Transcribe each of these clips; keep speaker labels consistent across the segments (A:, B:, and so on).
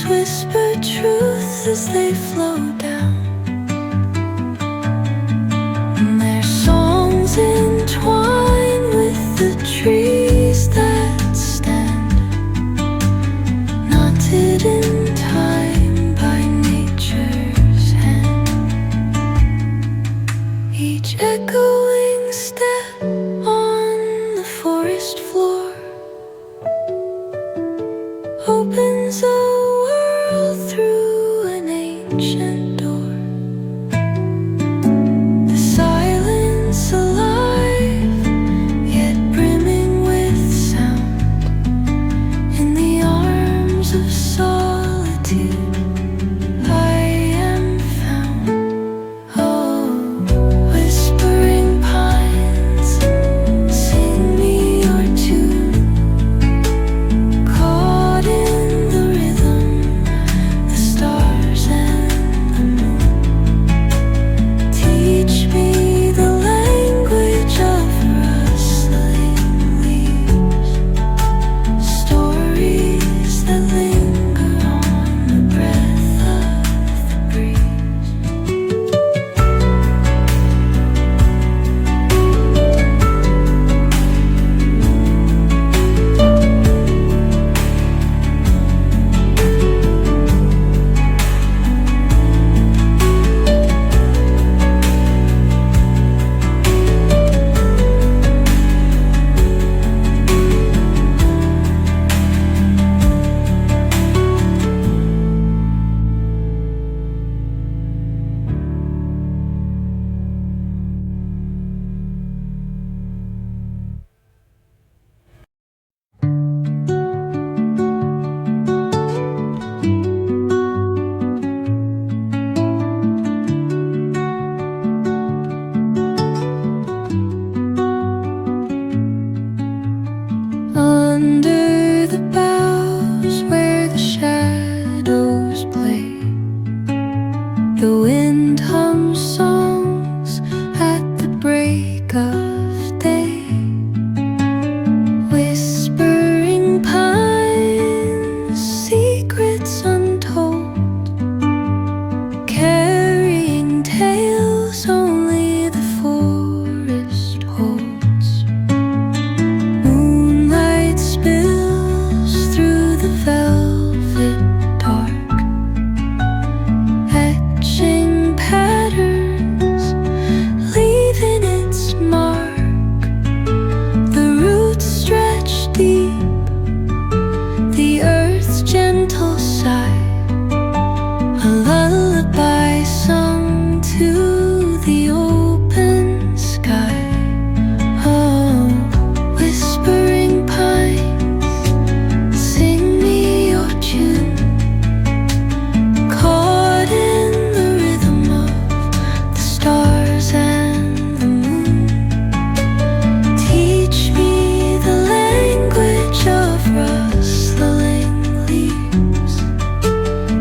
A: rivers whisper truth as they flow down, and their songs entwine with the trees that stand, knotted in time by nature's hand. Each echoing step on the forest floor opens a world through an ancient door. The silence alive, yet brimming with sound, in the arms of solitude I am found. Oh, whispering pines, sing me your tune, caught in the rhythm, the stars and the moon. Teach me the language of rustling leaves, stories that linger on the breath of the breeze. Under the boughs where the shadows play, the wind hums songs at the break of day. Whispering pines, secrets untold, carrying tales only the forest holds. Moonlight spills through the velvet dark, etching patterns, leaving its mark. The roots stretch deep, the earth's gentle sigh, a lullaby sung to the open sky. Oh, whispering pines, sing me your tune, caught in the rhythm of the stars and the moon. Teach me the language of rustling leaves,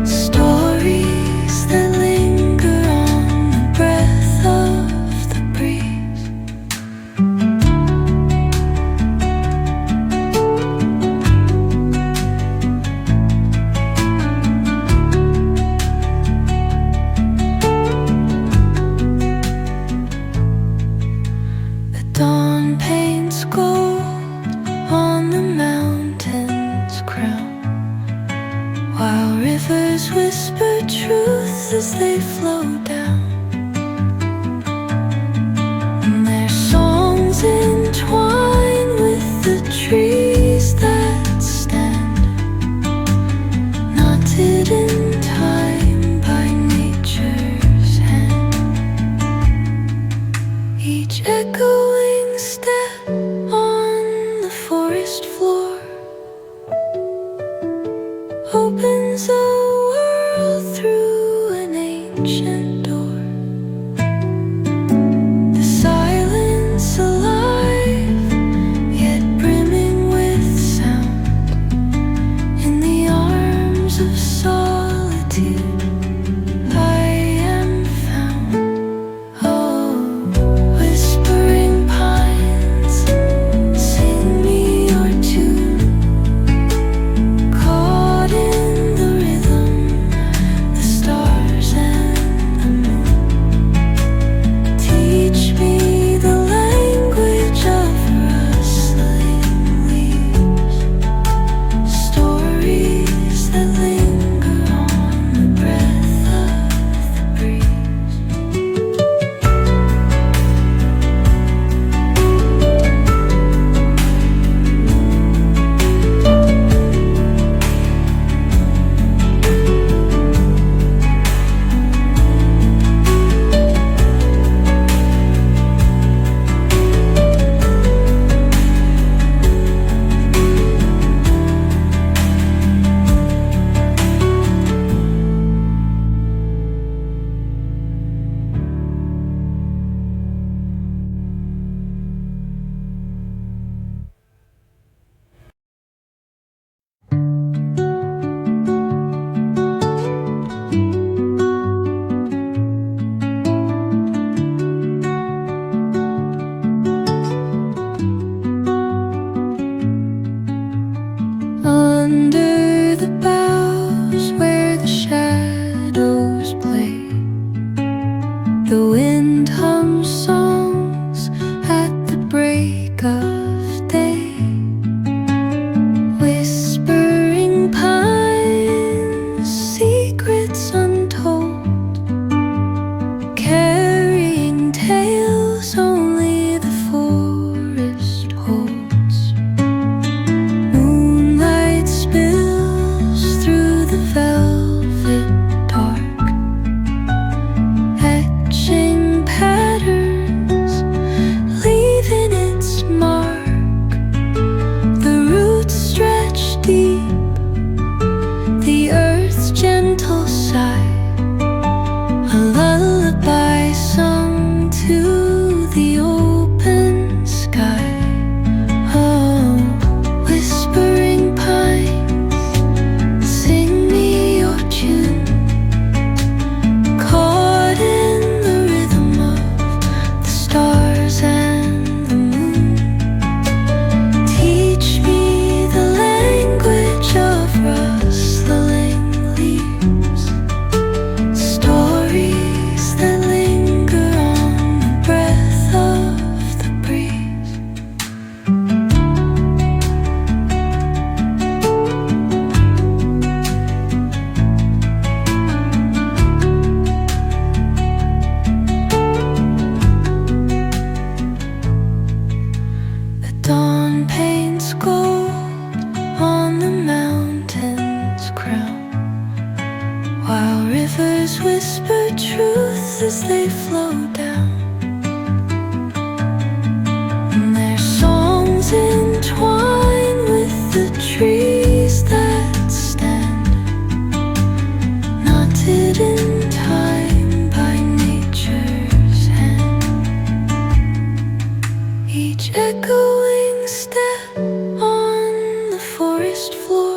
A: stories that linger on the breath of the breeze. The dawn paints gold on the mountain's crown, while rivers whisper truth as they flow down, and their songs entwine with the trees that stand, knotted in time by nature's hand. Each echoing step on the forest floor opens a world through an ancient door. The silence alive, yet brimming with sound, in the arms of solitude I am found. Oh, whispering pines, sing me your tune, as they flow down, and their songs entwine with the trees that stand, knotted in time by nature's hand. Each echoing step on the forest floor